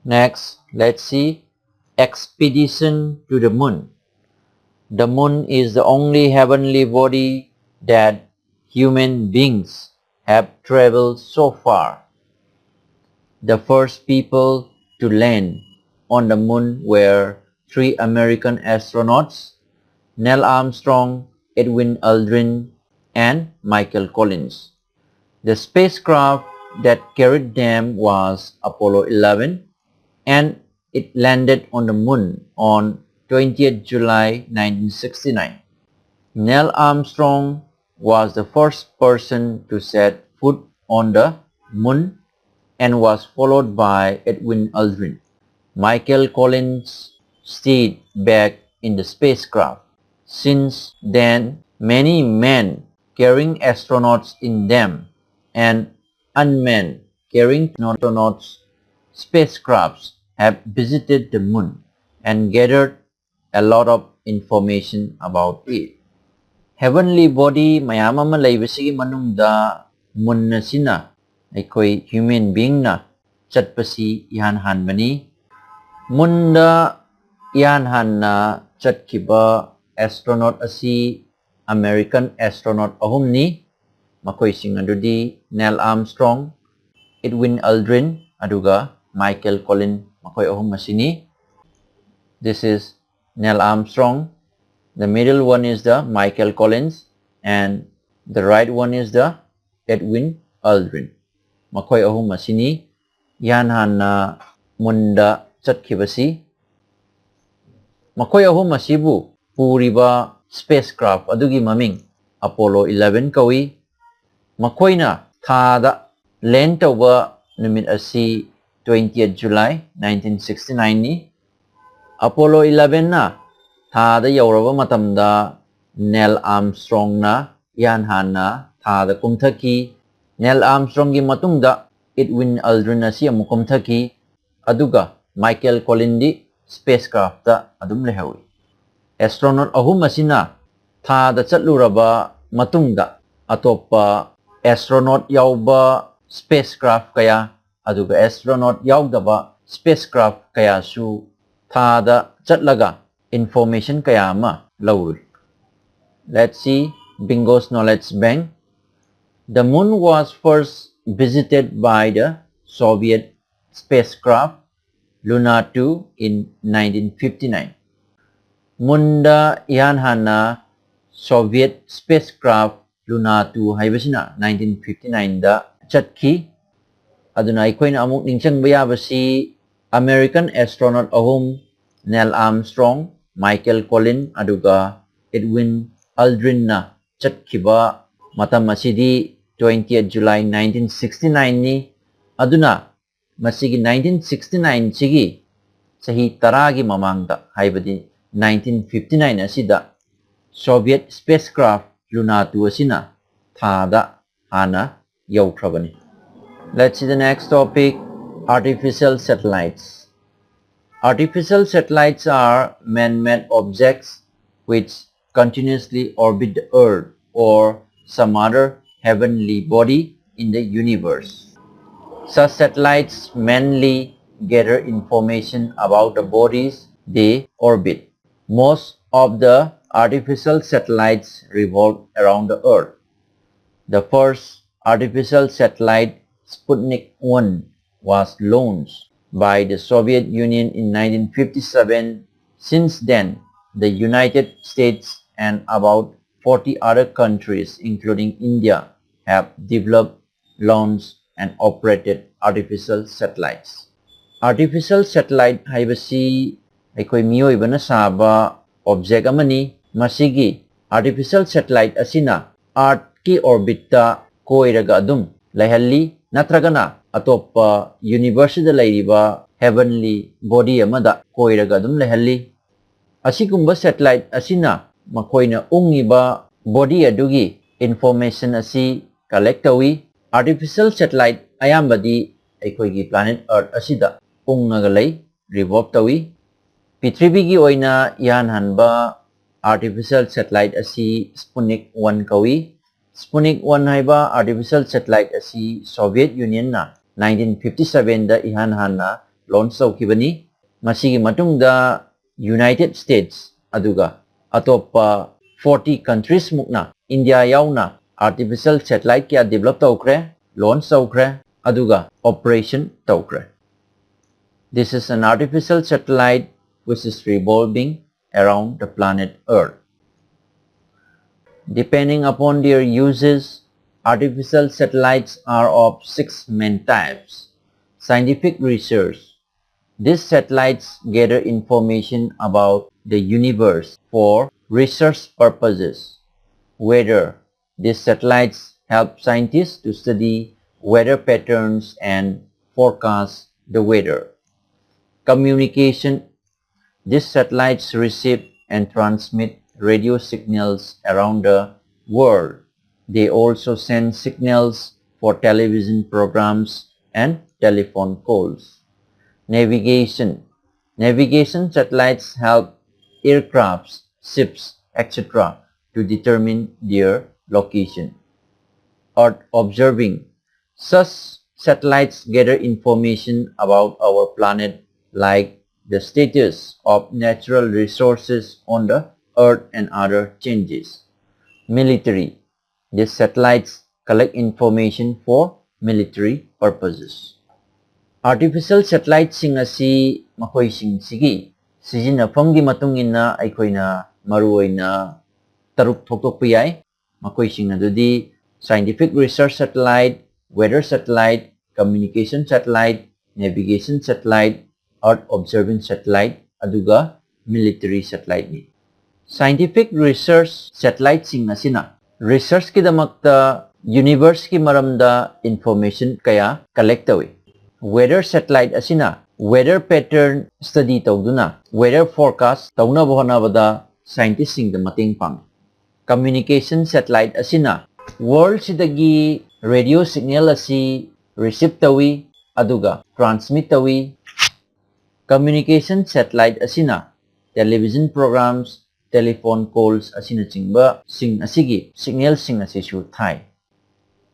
Next, let's see expedition to the moon. The moon is the only heavenly body that human beings have traveled so far. The first people to land on the moon were three American astronauts, Neil Armstrong, Edwin Aldrin, and Michael Collins. The spacecraft that carried them was Apollo 11, and it landed on the moon on 20th July 1969. Neil Armstrong was the first person to set foot on the moon and was followed by Edwin Aldrin. Michael Collins stayed back in the spacecraft. Since then, many men carrying astronauts in them and unmanned carrying astronauts spacecrafts have visited the moon and gathered a lot of information about it. Heavenly body mayam ama leibasigi manungda moon na sina aikoi human being na chatpasi ihanhan bani. Munda ihanhan na chatkiba astronaut asi American astronaut ahum ni makoi sing adudi Neil Armstrong, Edwin Aldrin aduga Michael Collins makoi ahum masini. This is Neil Armstrong. The middle one is the Michael Collins and the right one is the Edwin Aldrin. Makoi ahum masini ihanhan na munda chatkibasi. Makoi ahum masibu puriba spacecraft adugi maming Apollo 11 kawi. Makoi na thada land tawba numit asi 20th July 1969 ni. Apollo 11 na thada yauraba matamda Neil Armstrong na ihanhan na thada kumthaki. Neil Armstrong gi matungda Edwin Aldrin na siya mukumthaki aduga Michael Collins di spacecraft ta adum lehawi. Astronaut ahum asina thada chatluraba matungda atopa astronaut yauba spacecraft kaya aduga astronaut yaudaba spacecraft kaya su thada chatlaga information kaya ma lauri. Let's see Bingo's Knowledge Bank. The moon was first visited by the Soviet spacecraft Luna 2 in 1959. Munda ihanhan na Soviet spacecraft Luna 2 haibasina 1959 da chatki. Aduna aikoy na amuk ningchang bayabasi American astronaut ahum Neil Armstrong, Michael Collins aduga Edwin Aldrin na chatkiba matam masidi 20th July 1969 ni. Aduna masigi 1969 sigi sahi taragi mamangda haibadi 1959 asida Soviet spacecraft Luna 2 asina thada hana yaukrabani. Let's see the next topic, artificial satellites. Artificial satellites are man-made objects which continuously orbit the Earth or some other heavenly body in the universe. Such satellites mainly gather information about the bodies they orbit. Most of the artificial satellites revolve around the Earth. The first artificial satellite, Sputnik 1, was launched by the Soviet Union in 1957. Since then, the United States and about 40 other countries, including India, have developed, launched, and operated artificial satellites. Artificial satellite haibasi aikoi miyoiba na saba object amani. Masigi artificial satellite asina Earth ki orbit ta koiraga adum laihalli natragana atopa universe da lairiba heavenly body amada koiraga adum laihalli. Asigumba satellite asina makoina ungiba body adugi information asi collect tawi. Artificial satellite ayambadi aikoigi planet Earth asida ungnaga lay revolve tawi. Pitribigi oina ihanhanba artificial satellite asi Sputnik 1 kawi. Sputnik 1 haiba artificial satellite asi Soviet Union na 1957 da ihanhan na launch tawkhibani. Masigi matungda United States aduga atopa 40 countries mukna India yauna artificial satellite kya develop tawkre, launch tawkre, aduga operation tawkre. This is an artificial satellite which is revolving around the planet Earth. Depending upon their uses, artificial satellites are of 6 main types. Scientific research. These satellites gather information about the universe for research purposes. Weather. These satellites help scientists to study weather patterns and forecast the weather. Communication. These satellites receive and transmit radio signals around the world. They also send signals for television programs and telephone calls. Navigation. Navigation satellites help aircrafts, ships, etc. to determine their location. Earth observing. Such satellites gather information about our planet like the status of natural resources on the Earth and other changes. Military. These satellites collect information for military purposes. Artificial satellites sing asi makoi sing sigi sizinafamgi matungina aikoina maruoina taruk thoktok piyai makoi sing adudi scientific research satellite, weather satellite, communication satellite, navigation satellite, earth observing satellite aduga military satellite ni. Scientific research satellite sing asina research ki damakta universe ki maramda information kaya collect tawi. Weather satellite asina weather pattern study tawduna weather forecast tawna bohana scientists sing da mating pang. Communication satellite asina world sidagi radio signal asi receive tawi aduga transmit tawi. Communication satellite asina television programs, telephone calls asina chingba sing asigi signal sing asisu thai.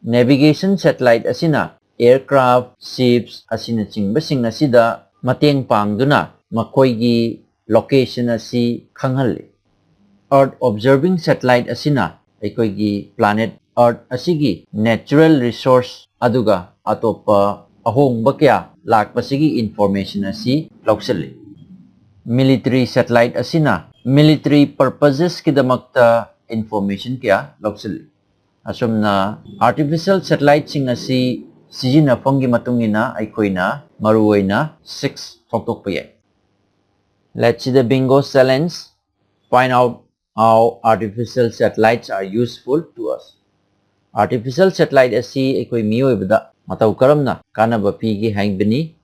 Navigation satellite asina aircraft, ships asina chingba sing asida mateng pangduna makoigi location asi khanghalli. Earth observing satellite asina aikoigi planet Earth asigi natural resource aduga atopa ahongba kya lakpasigi information asi lauksalli. Military satellite asina military purposes kidamakta information kya lauksalli. Asumna artificial satellite sing asi sizinafamgi matungina aikoina maruoina 6 thoktok payai. Let's see the bingo challenge. Find out how artificial satellites are useful to us. Artificial satellite asi aikoi miyoibada matau karamna kanaba pigi hangbani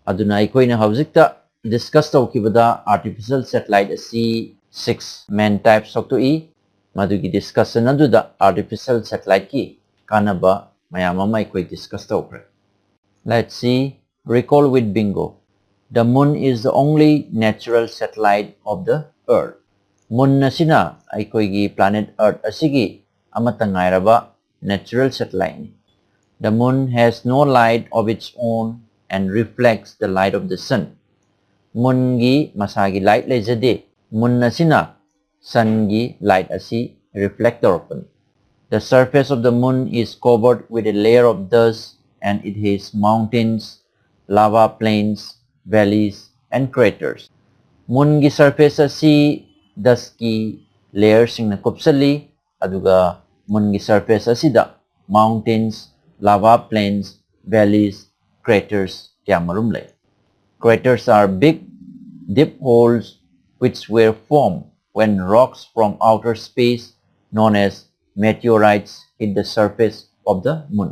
aduna aikoina haujikta discuss tawkibada artificial satellite asi 6 main types thokto madugi discussion aduda artificial satellite ki kanaba mayamama aikoi discuss tawkre. Let's see. Recall with bingo. The moon is the only natural satellite of the Earth. Moon nasina aikoigi planet Earth asigi amatangairaba natural satellite. The moon has no light of its own and reflects the light of the sun. Moon gi masagi light lejade. Moon nasina sun gi light asi reflector open. The surface of the moon is covered with a layer of dust and it has mountains, lava plains, valleys and craters. Moon gi surface asi dust ki layer sing na kupsali aduga moon gi surface asida mountains, lava plains, valleys, craters kyamarum lay. Craters are big deep holes which were formed when rocks from outer space known as meteorites hit the surface of the moon.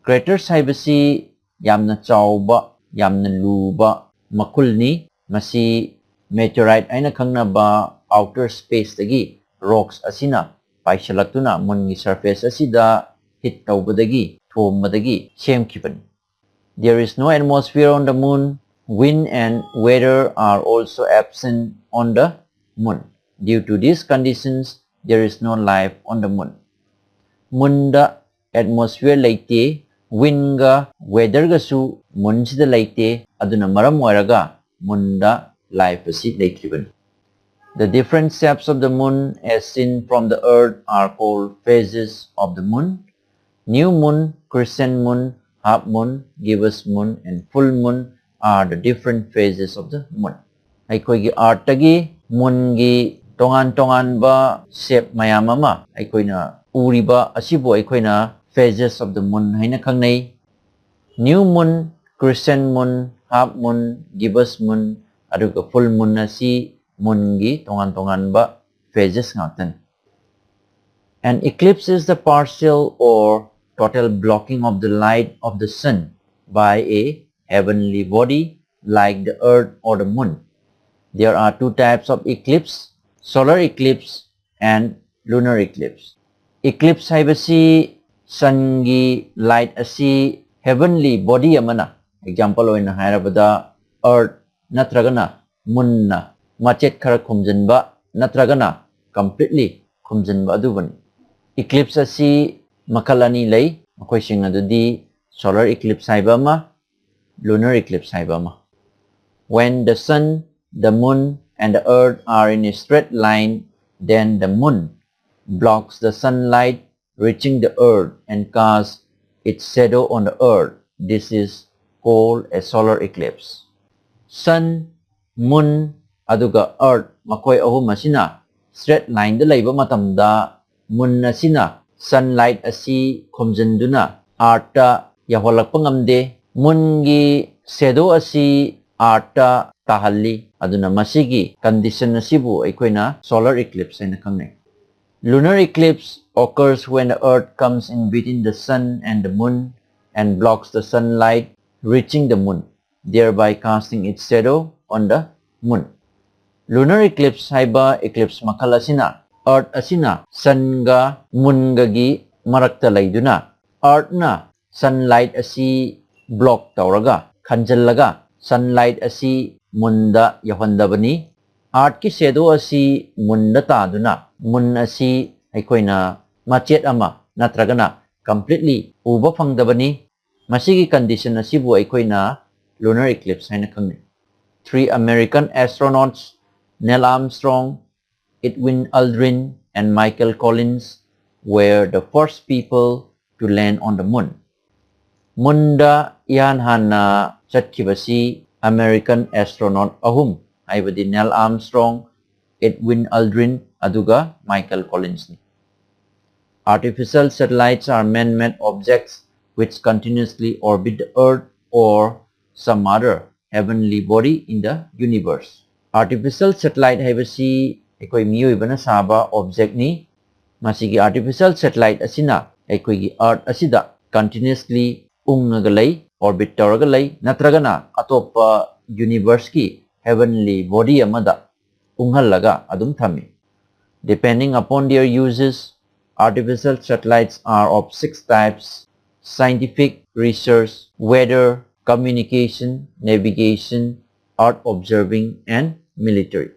Craters haibasi yamna chauba, yamna luba, makulni, masi meteorite aina khangnaba outer space dagi rocks asina paisalaktuna moon gi surface asida hit tawbadagi thombadagi semkhibani. There is no atmosphere on the moon. Wind and weather are also absent on the moon. Due to these conditions, there is no life on the moon. Moonda atmosphere laite, wind ga weather ga su moon sida laite, aduna maram oiraga munda life asi leitribani. The different steps of the moon as seen from the earth are called phases of the moon. New moon, crescent moon, half moon, gibbous moon, and full moon are the different phases of the moon. Aikoigi artagi moon gi tongan ba shape mayam ama aikoina uriba asibu aikoina phases of the moon haina khangnai. New moon, crescent moon, half moon, gibbous moon, aduga full moon asi moon gi tongan ba phases ngatan. An eclipse is the partial or total blocking of the light of the sun by a heavenly body like the earth or the moon. There are two types of eclipse, solar eclipse and lunar eclipse. Eclipse haibasi sun gi light asi heavenly body amana, example oina hairabada earth natragana moon na machet khara khumjanba natragana completely khumjanba adubani. Eclipse asi makal ani lay makoy sing adudi solar eclipse haiba ama, lunar eclipse haiba ama. When the sun, the moon and the earth are in a straight line, then the moon blocks the sunlight reaching the earth and casts its shadow on the earth. This is called a solar eclipse. Sun, moon aduga earth makoy ahum asina straight line da layba matamda moon asina sunlight asi khomjanduna arta yaholakpa ngamde, moon gi shadow asi arta tahalli, aduna masigi condition asibu aikoina solar eclipse haina khangnai. Lunar eclipse occurs when the earth comes in between the sun and the moon and blocks the sunlight reaching the moon, thereby casting its shadow on the moon. Lunar eclipse haiba eclipse makal asina earth asina sun ga moon ga gi marakta layduna earth na sunlight asi block tauraga khanjallaga sunlight asi munda yahondabani, earth ki shadow asi munda taduna moon asi aikoina machet ama natragana completely uba phangdabani. Masigi condition asibu aikoina lunar eclipse haina khangnai. Three American astronauts, Neil Armstrong, Edwin Aldrin, and Michael Collins, were the first people to land on the moon. Munda ihan hana chatkibasi American astronaut ahum, haibadi Neil Armstrong, Edwin Aldrin, aduga Michael Collins ni. Artificial satellites are man-made objects which continuously orbit the earth or some other heavenly body in the universe. Artificial satellite haibasi ekoi miyuibana saba object ni. Masigi artificial satellite asina ekoi gi earth asida continuously ungnagalay orbit tawragalay natragana atopa universe ki heavenly body amada unghallaga adum thami. Depending upon their uses, artificial satellites are of 6 types: scientific, research, weather, communication, navigation, earth observing, and military.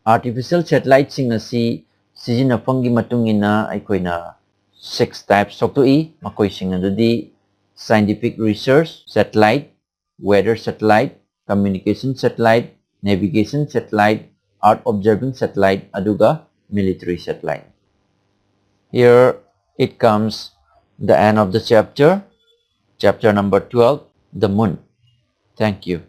Artificial satellites sing asi sizinafamgi matungina aikoina 6 types soktu'i makoy sing adudi scientific research satellite, weather satellite, communication satellite, navigation satellite, earth observing satellite, aduga military satellite. Here it comes the end of the chapter number 12, the moon. Thank you.